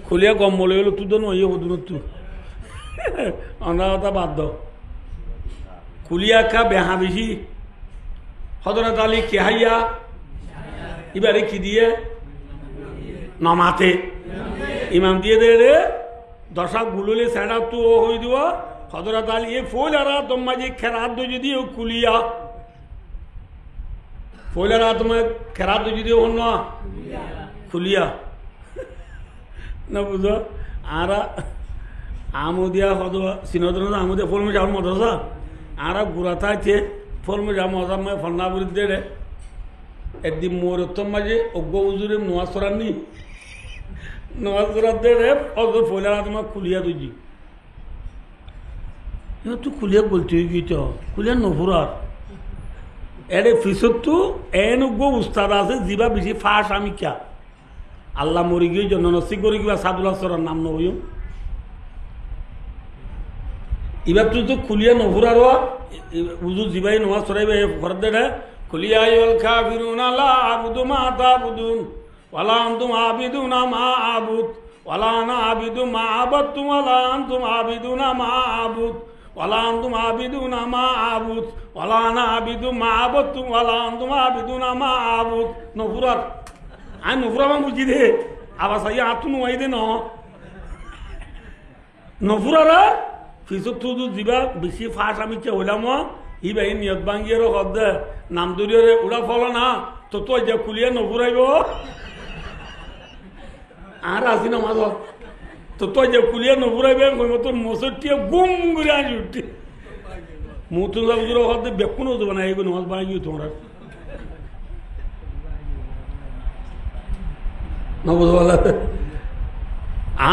খুলিয়া কম বলে গেল তুই তো নই হদুন তু আমরা কথা বাদ দাও খুলিয়া কা বেহা বেশি হযরত আলী কে হাইয়া এবারে কি দিয়ে নমাতে ইমাম দিয়ে দে রে দশাক গুলুলে সেটা তু ও হই দিব হযরত আলী এ ফৌলারা তোমা যে খেরাত দো যদি ও কুলিয়া ফৌলারা তোমা খেরাত দো যদি হন না খুলিয়া না বুঝো আরা আমদিয়া হদ সিনদর আমদিয়া ফলমে যাও মদরসা আরা গুরাতা তে ফলমে যাও মজা মে ফন্না বুরি দে রে একদিন মোর তোমা যে অগ্গ উজুরে নওয়াজ সরানি নওয়াজ সরাত দে রে অদ ফৌলারা তোমা খুলিয়া দুজি তুই খুলিয়া বলতে গিয়ে তো খুলিয়া নভুরার এর ফিসত তো এন গো উস্তাদ আছে যিবা বেশি ফাঁস আমি ক্যা আল্লাহ মরি গিয়ে জন্য নসিব করে কিবা সাদুল্লাহ সরার নাম নবইও এবার তুই তো খুলিয়া নভুরার উজু যিবাই নমাজ সরাইবে ঘর দে খুলিয়া আইয়াল কাফিরুনা লা আবুদু মা তাবুদুন ওয়ালা আনতুম আবিদুনা মা আবুদ ওয়ালা আনা আবিদু মা আবাদতুম ওয়ালা আনতুম আবিদুনা মা আবুদ ওয়ালা আনতুম আবিদুনা মা আবুদ ওয়ালা আনা আবিদু মা আবাদতুম ওয়ালা আনতুম আবিদুনা মা আবুদ নফুরাত আই নফুরা মা বুঝি দে আবার সাই আতু নই দে ন নফুরারা ফিসত তুই দিবা বেশি ফাঁস আমি কে হইলাম ই ভাই নিয়ত ভাঙ্গিয়ে হদ দে নাম দরিয়রে উড়া ফল না তো তুই যে খুলিয়া নফুরাইব আর আসি না মাঝ তো তুই যে খুলিয়া নফুরাইবে তোর মসজিদটিয়ে গুম করে আনি উঠি মুতুন সাবুজুর হদ বেকুন হতো না এগুলো নমাজ বানাই গিয়ে তোমরা নবুঝলা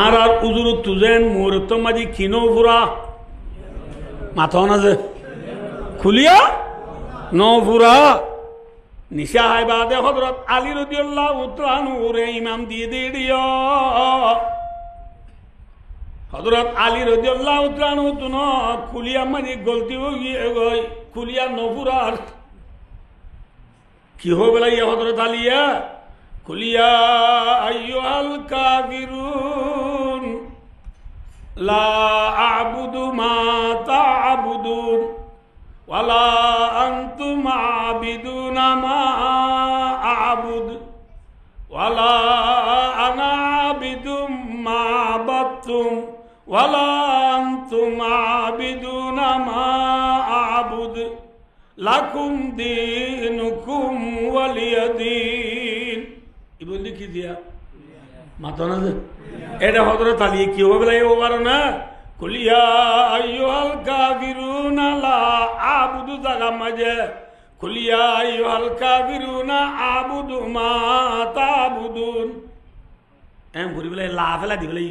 আর আর উজুর তুজেন মোরত মাঝি কিনো ফুরা মাথা না যে খুলিয়া নফুরা নিশা হাই বাদে হযরত আলী রাদিয়াল্লাহু তাআলা নূরে ইমাম দিয়ে দিও হযরত আলী রাদিয়াল্লাহু তাআলা তুন খুলিয়া মাঝি গলতি হয়ে গই খুলিয়া নফুরার কি হবে লাই হযরত আলিয়া খুলিয়া আইয়ুহাল কাফিরুন লা আ'বুদু মা তা'বুদুন ওয়ালা আনতুম আ'বিদুনা মা আ'বুদ ওয়ালা আনা আ'বিদুম মা আ'বাদতুম ওয়ালা আনতুম আ'বিদুনা মা আ'বুদ লাকুম দীনুকুম ওয়ালিয়া দীন ই বললি কি দিয়া মাথা না যে এটা হযরত আলী কি হবে লাই ওবার না কুলিয়া আইয়ুহাল কাফিরুনা লা আ'বুদু জাগা মাঝে কুলিয়া আইয়ুহাল কাফিরুনা আ'বুদু মা তা'বুদুন এম ঘুরি বলে লা ফেলা দি বলে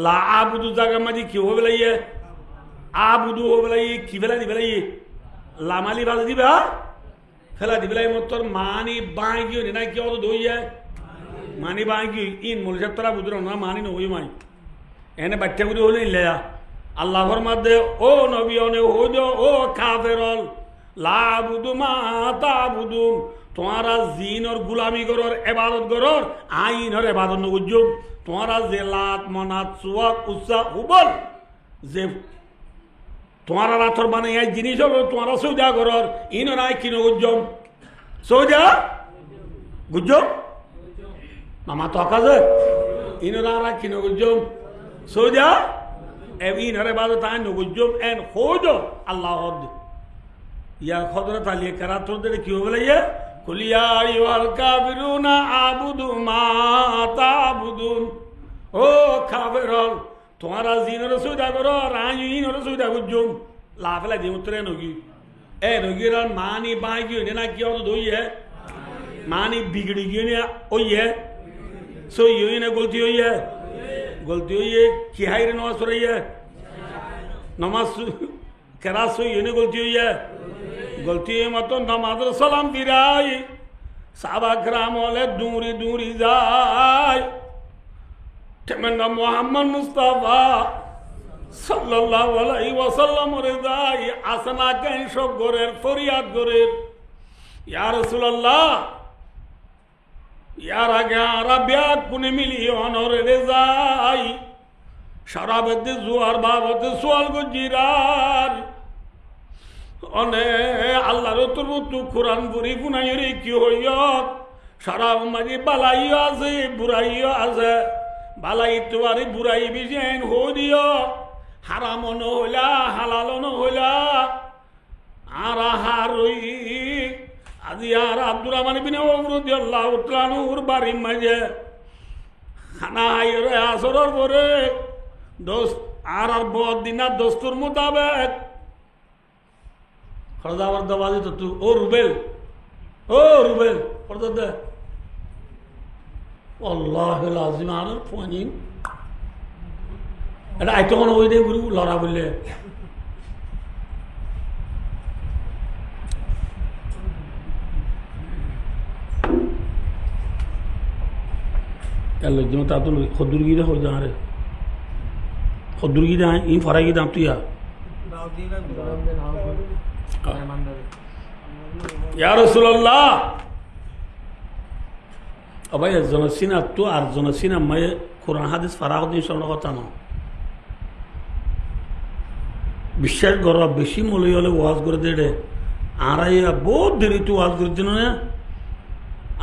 লা আ'বুদু জাগা মাঝে কি হবে লাই আ'বুদু হবে লাই কি ফেলা দি বলে লামালি বাজ দিবা ফেলা দি বলে মতর মানি বাঁগিও না কি অত দইয়া মানি বাঁগি ইন মুলজাত তারা বুঝলো না মানি নই মাই এনে বাচ্চা গুলো হলে ইল্লা আল্লাহর মধ্যে ও নবী অনে ও ও কাফেরল লা আবুদু মা তাবুদুন তোমারা জিনর গুলামি করর এবাদত করর আইনর এবাদত নগুজুম তোমারা যে লাত মনাত সুয়াক উসা হুবল যে তোমারা রাথর বানাই এই জিনিস হলো তোমারা সৌদা করর ইনর আই কি নগুজুম সৌদা গুজুম মামা তো আকাজে ইনর আই কি নগুজুম সৌদা ইনর এবাদত আইন নগুজুম এন খোদো আল্লাহ ইয়া খদরত আলী কারাতদের কি হবে ইয়া কুলিয়া আইয়ুল কাফিরুনা আবুদু মা তাবুদুন ও কাফিরল তোমারা জিনর সুদা করো রাইনর সুদা গুজুম লাফলা দি উত্তরে নগি এ নগির মানি বাই কি না কি হতো দইয়ে মানি বিগড়ি গিয়ে ওইয়ে সো ইয়ে না গলতি হইয়ে কি হাইরে নমাজ পড়াইয়ে নমাজ কেরাসো ইয়ে গলতি হইয়ে গলতি মতো নমাজ সালাম ফিরাই সাহাবা کرام হলে দূরি দূরি যায় তেমন মোহাম্মদ মুস্তাফা সাল্লাল্লাহু আলাইহি ওয়াসাল্লাম রে যায় আসনা কেন সব গরের ফরিয়াদ গরের ইয়া রাসূলুল্লাহ ইয়ার আগে আরবিয়াত কোনে মিলিয়ন রে যায় শরাবতে জুয়ার বাবতে সোয়াল গজিরার অনে আল্লাহর তরুতু কোরআন বুরি গুনাইরে কি হইয় সারা মাঝে বালাইও আছে বুড়াইও আছে বালাই তো আরে বুড়াই বিজেন হইয় হারাম ন হইলা হালাল ন হইলা আর হারই আজি আর আব্দুর রহমান বিন আওফ রাদিয়াল্লাহু তাআলা আনহুর বাড়ির মাঝে খানা হাইরে আসরের পরে দোস্ত আর বহুত দিনা দস্তুর মোতাবেক খরদাবার দবাজি তো তুই ও রুবেল খরদা দে আল্লাহুল আযীম আর ফোনিং এটা আইতো কোন ওই দে গুরু লড়া বললে এলো যেমন তা তো খদ্দুর গিয়ে হয়ে যা রে খদ্দুর গিয়ে ইন ফরাই গিয়ে দাম তুই ইয়া রাসূলুল্লাহ আবাই জনসিনা তো আর জনসিনা মায়ে কোরআন হাদিস ফারাগ দিন সব কথা না বিশ্বাস কর বেশি মূল্য হলে ওয়াজ করে দে আর বহুত দেরি তুই ওয়াজ করছিল না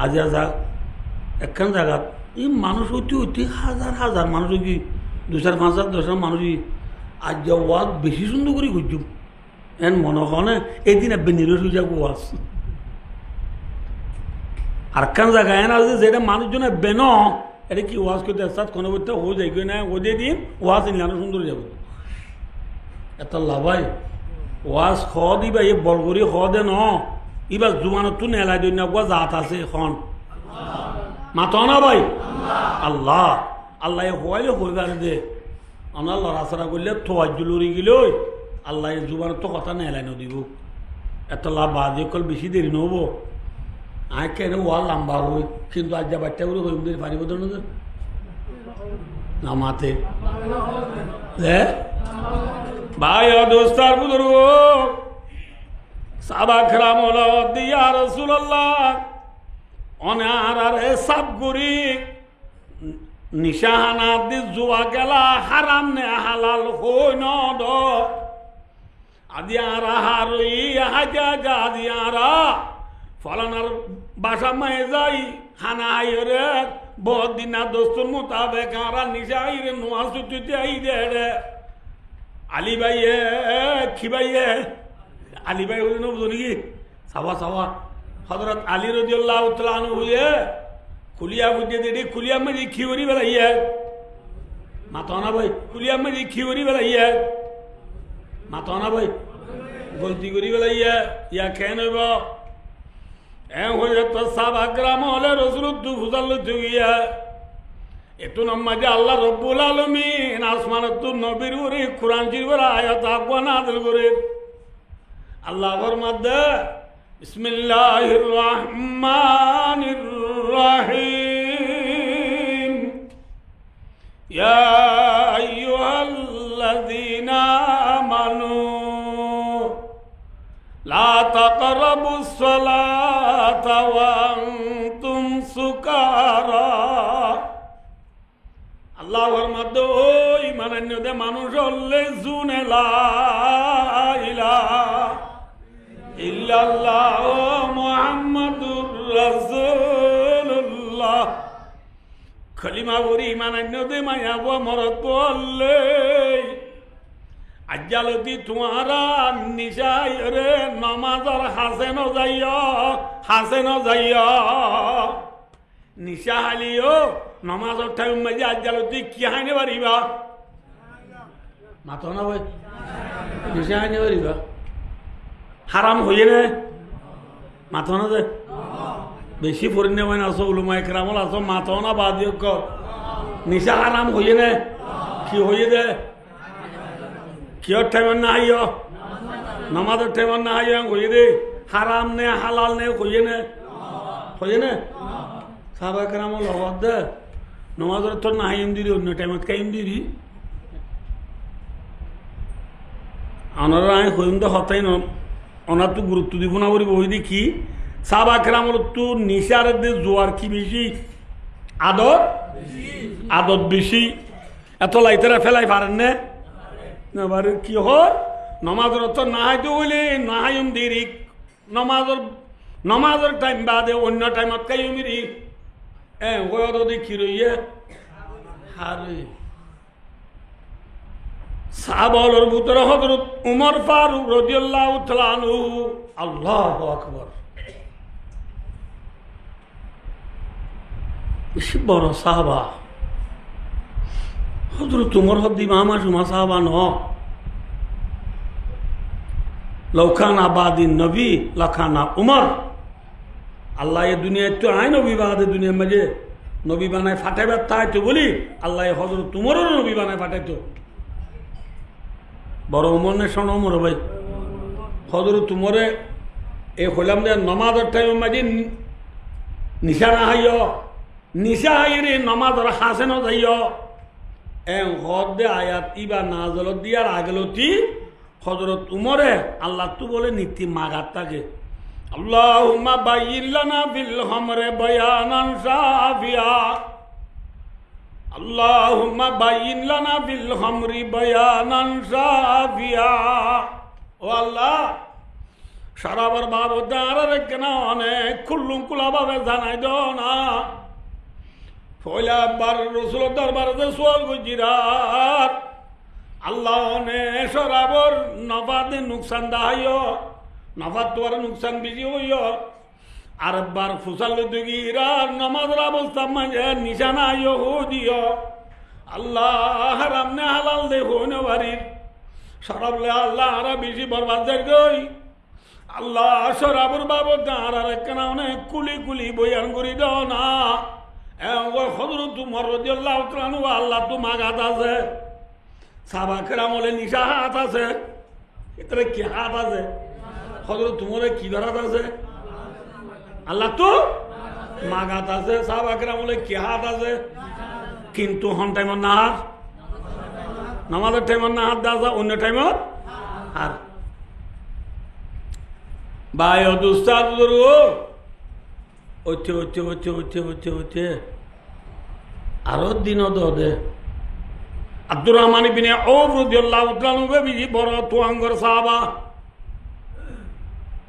আজ একখান জায়গা এই মানুষ অতি হাজার হাজার মানুষ কি 2,000-5,000 10,000 মানুষ আজ যা ওয়াজ বেশি সুন্দর করে করছুম এন মনে হয় এইদিন একবার নিরস হয়ে যাবো ওয়াজ আর কান জায়গায় এন আছে যেটা মানুষজন বেন এটা কি ওয়াজ করতে সাথ কোনো করতে হয়ে যাই না ওদের দিন ওয়াজ নিলানো সুন্দর যাবে এত লাভাই ওয়াজ খ দিবা এই বলগরি খ দে ন এবার জুমানত নেলাই দিন না জাত আছে এখন মাতো না ভাই আল্লাহ আল্লাহ হইলে হইবার দে আমার লড়াচড়া করলে থোয়াজুলুরি গেল আল্লাহ জুবান তো কথা নেলাই নদিব এত লাভ বাদে কল বেশি দেরি নহব আয় কেন ওয়াল লম্বা হই কিন্তু আজ যা বাচ্চা করে হইম দিয়ে পারিব তো না মাতে ভাই দোস্তার বুজুর্গ সাহাবা کرام হলো ইয়া রাসূলুল্লাহ অনার আর সব গুরি নিশাহানা দি জুয়া গেলা হারাম নে হালাল হই ন দ আদিয়ারা হারই হাজা গা আদিয়ারা ফলানার বাসা মায়ে যাই হানা আইরে বহুত দিনা দোস্তুর মোতাবেক আরা নিশা আইরে নোয়াজ তুইতে আই দে রে আলী ভাইয়ে কি ভাইয়ে আলী ভাই হইল না বুঝো নাকি সাবা হযরত আলী রাদিয়াল্লাহু তাআলা আনহু হইয়ে কুলিয়া বুঝে দে কুলিয়া মে খিওরি বেলাইয়ে মাতানা ভাই কুলিয়া মে খিওরি বেলাইয়ে মাতানা ভাই গলতি করি বেলাইয়ে ইয়া কেন হইব এ হইলে তো সাহাবা کرام হলে রাসূলুল্লাহ ফুজাল তুইয়া এতো নামাজে আল্লাহ রাব্বুল আলামিন আসমানত নবীর ওরে কোরআন শরীফের আয়াত আকওয়া নাযিল করে আল্লাহর মধ্যে বিসমিল্লাহির রহমানির রহিম ইয়া আইয়ুহাল্লাযীনা আমানু লা তাকরাবুস সালাতা ওয়া আনতুম সুকারা। আল্লাহর মধ্যে ওই মানান্যতে মানুষ হলে জুনে লা ইলাহা ইল্লাল্লাহ মুহাম্মাদুর রাসূলুল্লাহ কলিমা বরি মানান্যতে মায়াব মরত বললে আজ্জালতি তোমারা নিশাই রে নমাজর হাসেন যাইয়া নিশা হালিও নমাজর টাইম মাঝে আজ্জালতি কি হাইনে পারিবা মাথা না ভাই নিশা হাইনে পারিবা হারাম হইয়ে নে মাথা না যে বেশি পরিণে হয় না আসো উলুমা একরামল আসো মাথা না বাদ নিশা হারাম হইয়ে নে কি হইয়ে দে কিয়র টাইমত না হাইয় নমাজের টাইমত না হাইয় হইয়ে দে হারাম নে হালাল নে হইয়ে নে সাহাবা কেরামল হওয়ার দে নমাজের তোর না হাইম দিদি অন্য টাইমত কাইম দিদি আনারা আমি হইম তো হতাই ন ওনার তো গুরুত্ব দিব না বলি বই দি কি সাহাবা কেরামল তো নিশার দে জোয়ার কি বেশি আদত বেশি এত লাইতেরা ফেলাই পারেন না এবারে কি হর নমাজের তো না হাইতে হইলে না হাইম দেরি নমাজের টাইম বাদে অন্য টাইমত কাইমিরি কি রইয়ে হারে সাহাবার ভিতরে হযরত উমর ফারুক রাদিয়াল্লাহু তাআলা আনহু আল্লাহু আকবার বেশি বড় সাহাবা হযরত উমর হদ্দি মামা সুমা সাহাবা ন লৌখানা বাদিন নবী লখানা উমর আল্লাহ এ দুনিয়া তো আয় নবী বাদে দুনিয়ার মাঝে নবী বানায় ফাটাইবার তাই তো বলি আল্লাহ হযরত উমরও নবী বানায় ফাটাইতো বড় উমর নে শোনো উমর ভাই হযরত উমরে এ হইলাম যে নমাজের টাইমের মাঝে নিশা না হাইয় নিশা হাইরে নমাজের হাসেন যাইয় হদ দে আয়াত ইবা নাজল দিয়ার আগলতি হযরত উমরে আল্লাহ তো বলে নীতি মাগাত থাকে আল্লাহুম্মা বাইয়িন লানা বিল হামরে বায়ানান শাফিয়া আল্লাহুম্মা বাইয়িন লানা বিল হামরি বায়ানান শাফিয়া ও আল্লাহ সারাবার বাবদার কেনা অনেক খুল্লুম কুলাভাবে জানাই দাও না পয়লা বার রসুল দরবার যে সোয়াল গুজিরাত আল্লাহ নে সরাবর নফাতে নুকসান দাহাইয় নফাত তোমার নুকসান বেশি হইয় আর বার ফুসাল দুগিরা নমাজের অবস্থা মাঝে নিশানা হো দিও আল্লাহ হারাম নে হালাল দে হইনে বাড়ির সরাবলে আল্লাহ আরা বেশি বরবাদ গই আল্লাহ সরাবর বাবদ আর কেন অনেক কুলি কুলি বইয়ান করি দাও না হযরত উমর রাদিয়াল্লাহু তাআলা আনহু আল্লাহ তো মাগাত আছে সাহাবা কেরামলে নিশা হাত আছে এটারে কি হাত আছে হযরত উমরে কি ধরাত আছে আল্লাহ তো মাগাত আছে সাহাবা কেরামলে কি হাত আছে কিন্তু হন টাইমত না হাত নামাজের টাইমত না হাত দাও অন্য টাইমত আর ভাই দুস্তাদ ওতে আরো দিন দে আব্দুর রহমান ইবনে আউফ রাদিয়াল্লাহু তাআলা আনহু বিজি বড় তোয়াঙ্গর সাহাবা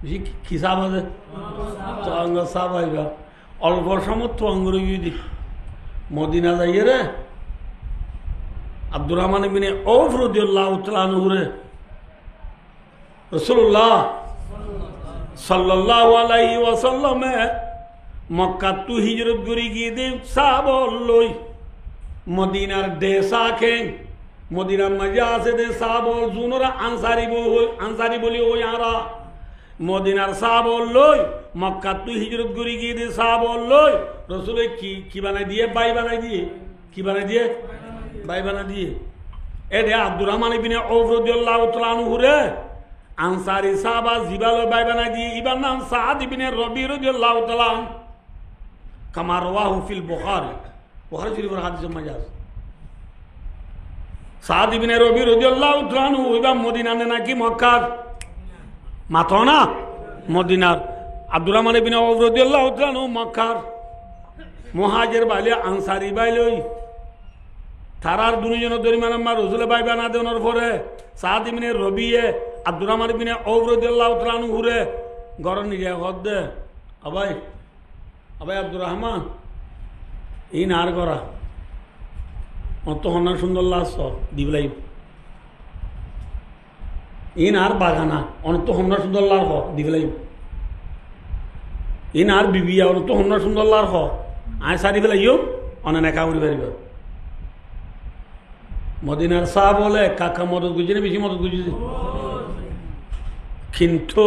বিজি কি সাহাবা দে তোয়াঙ্গর সাহাবা ইবা অল্প সময় তোয়াঙ্গর ইদি মদিনা যাইয়ে রে আব্দুর রহমান ইবনে আউফ রাদিয়াল্লাহু তাআলা আনহু রে রাসূলুল্লাহ সাল্লাল্লাহু আলাইহি ওয়াসাল্লাম মক্কা তু হিজরত করি গিয়ে দে সাহাবল লই মদিনার দেশাকে মদিনার মজা আছে দে সাহাবল জুনরা আনসারি বলি ওই আরা মদিনার সাহাবল লই মক্কা তু হিজরত করি গিয়ে দে সাহাবল লই রাসূল কি বানাই দিয়ে বাই বানাই দিয়ে কি বানাই দিয়ে বাই বানাই দিয়ে এডে আব্দুর রহমান ইবনে আউফ রাদিয়াল্লাহু তাআলা আনহু রে আনসারি সাহাবা জিবাল বাই বানাই দিয়ে ইবার নাম সাদ ইবনে রবি রাদিয়াল্লাহু তাআলা কামা রাওয়াহু ফিল বুখারী শরীফের হাদিসে মাজাজ সাদ ইবনে রবি রাদিয়াল্লাহু তাআলা আনহু ইবা মদিনা নাকি মক্কার মাথা না মদিনার আব্দুর রহমান ইবনে আউফ রাদিয়াল্লাহু তাআলা আনহু মক্কার মুহাজির বাইলে আনসারি বাইলই তারার দুইজনের দরিমান আম্মা রাসূল বাইবা না দেওয়ার পরে সাদ ইবনে রবিয়ে আব্দুর রহমান ইবনে আউফ রাদিয়াল্লাহু তাআলা আনহু হুরে গরন নিয়ে হদ্দে আবাই আবাই আব্দুর রহমান এই নার করা অত হন্না সুন্দর লাস দিবলাই ইন আর বাগানা অনত হন্না সুন্দর লার হ দিবলাই ইন আর বিবিয়া অনত হন্না সুন্দর লার হ আয় সারি ফেলাইও অনে নেকা উড়ি পারিব মদিনার সাহ বলে কাকা মদত গুজিনি বেশি মদত গুজিছি কিন্তু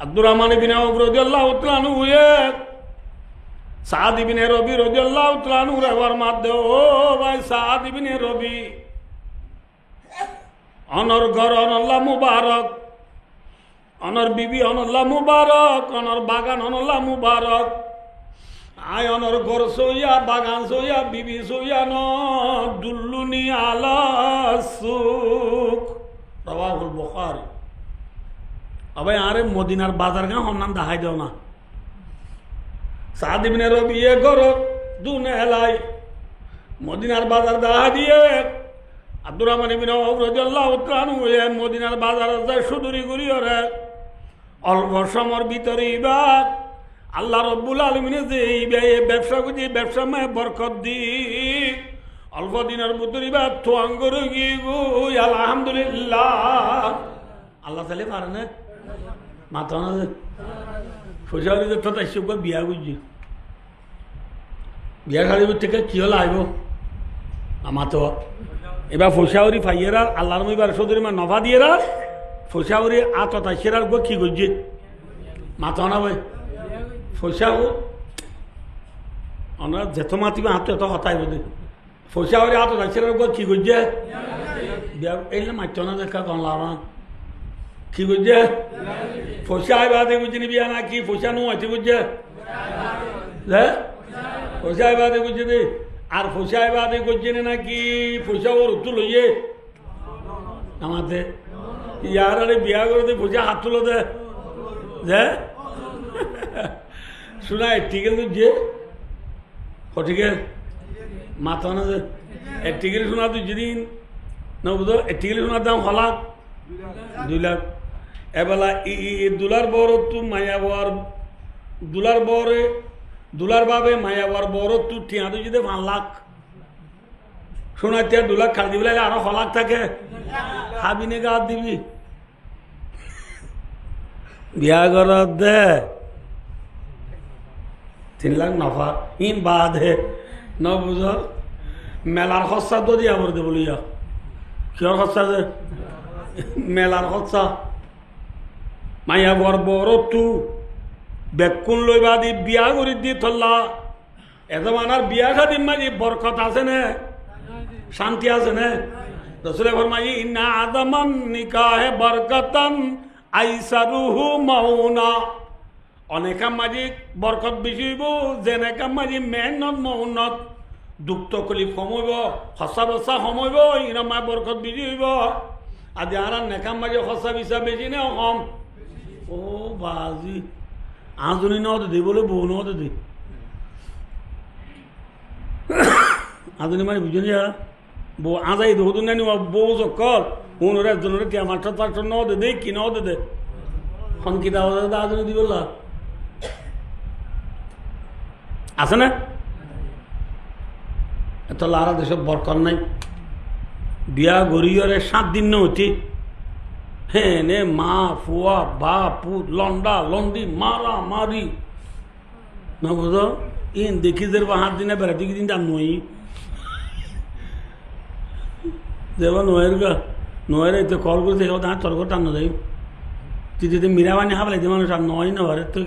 আব্দুর রহমান ইবনে আউফ রাদিয়াল্লাহু তাআলা আনহু সাদ ইবনে রবি রাদিয়াল্লাহু তাআলা আনহু রেওয়ার মাধ্যে ও ভাই সাদ ইবনে রবি অনর ঘর অনল্লাহ মুবারক অনর বিবি অনল্লাহ মুবারক অনর বাগান অনল্লাহ মুবারক আয় অনর ঘর সইয়া বাগান সইয়া বিবি সইয়া ন দুল্লুনি আলা সুক রাওয়াহুল বুখারী আবাই আরে মদিনার বাজার গাঁ হন্নান দেখাই দেও না সাদ ইবনে রবি এ ঘর দুনে হেলাই মদিনার বাজার দেখা দিয়ে আব্দুর রহমান ইবনে আউফ রাদিয়াল্লাহু তাআলা আনহু মদিনার বাজার যায় সুদূরি ঘুরিয়ে রে অল্প সময়ের ভিতরে ইবাদ আল্লাহ রব্বুল আলামিন যে এই ব্যবসা বুঝি ব্যবসা মায় বরকত দি অল্প দিনের ভিতরে ইবাদ তো আঙ্গুর গিয়ে গো আলহামদুলিল্লাহ আল্লাহ তাআলা পারে না মাথা না সোজাউরি তো তাই সব বিয়া বুঝছি বিয়া খালি থেকে কি হল আইব আমার তো এবার ফসাউরি ফাইয়েরা আল্লাহর এবার সদরি মা নভা দিয়ে ফসাউরি আত তাইসেরার গো কি করছে মাথা না ভাই ফসাউ আমরা যেত মাতিবে হাত এত হতাই বোধ ফসাউরি আত তাইসেরার গো কি করছে বিয়া এই মাত্র না দেখা কনলাম কি করছে ফসাই বাদে বুঝছি বিয়া না কি ফসা নো আছে বুঝছে ফসাই বাদে বুঝছে দে আর ফসাই বাদে করছে নাকি ফসা ওর উত্তু লইয়ে আমাতে ইয়ার আরে বিয়া করে দে ফসা হাত তুলো দে শোনা একটিকেল তুলছে সঠিকের মাথা না যে একটিকেল শোনা তুই যেদিন না বুঝো একটিকেল শোনার দাম হলাক 2 লাখ এবেলা দুলার বড় তু মায়াবার দুলার বরে দুলার বাবে মায়াবার বড় তু টিয়া তুই যদি 5 লাখ শোনা টিয়া 2 লাখ খাল দিবি আরো হলাক থাকে খাবি নে গাছ দিবি বিয়া করার দে 3 লাখ নফা ইন বাদ হে ন বুঝ মেলার খরচা তো দিয়া করে দেবো লিয়া কিয়র খরচা দে মেলার খরচা মায়া বর বড় তু বেকুন লইবা দি বিয়া করে দি থল্লা এত মানার বিয়া খাদি মাঝি বরকত আছে নে শান্তি আছে নে রসুলে ফরমাই ইন্না আদামান নিকাহে বরকতান আইসারুহু মাউনা অনেকা মাঝি বরকত বেশি হইব যেনেকা মাঝি মেহনত মৌনত দুঃখ তকলিফ কমইব হসা বসা কমইব ইনা মায় বরকত বেশি হইব আদি আর নেকাম মাঝে হসা বিসা বেশি নে কম ও বাজি আজনি নতে দে বলে বউ নতে দে আজনি মানে বুঝুন যা বউ আজাই দৌদুন নানি বউ সকল উনরে একজনের টিয়া মাস্টার টাস্টার নতে দে কি নতে দে খন কি দাও আজনি দি বললা আছে না এত লারা দেশ বরকর নাই বিয়া গরিয়রে 7 দিন নতি হ্যাঁ নে মা ফুয়া বাপু লন্ডা লন্ডি মারা মারি না বুঝো ইন দেখি যে 5 দিনে বেড়াতে দিন জান নই দেবা নয়ের গা নয়ের তো কল করে দেখো তর্ক টানো যাই তুই যদি মিরাবানি হাবলাই যে মানুষ আর নয় না ঘরের তো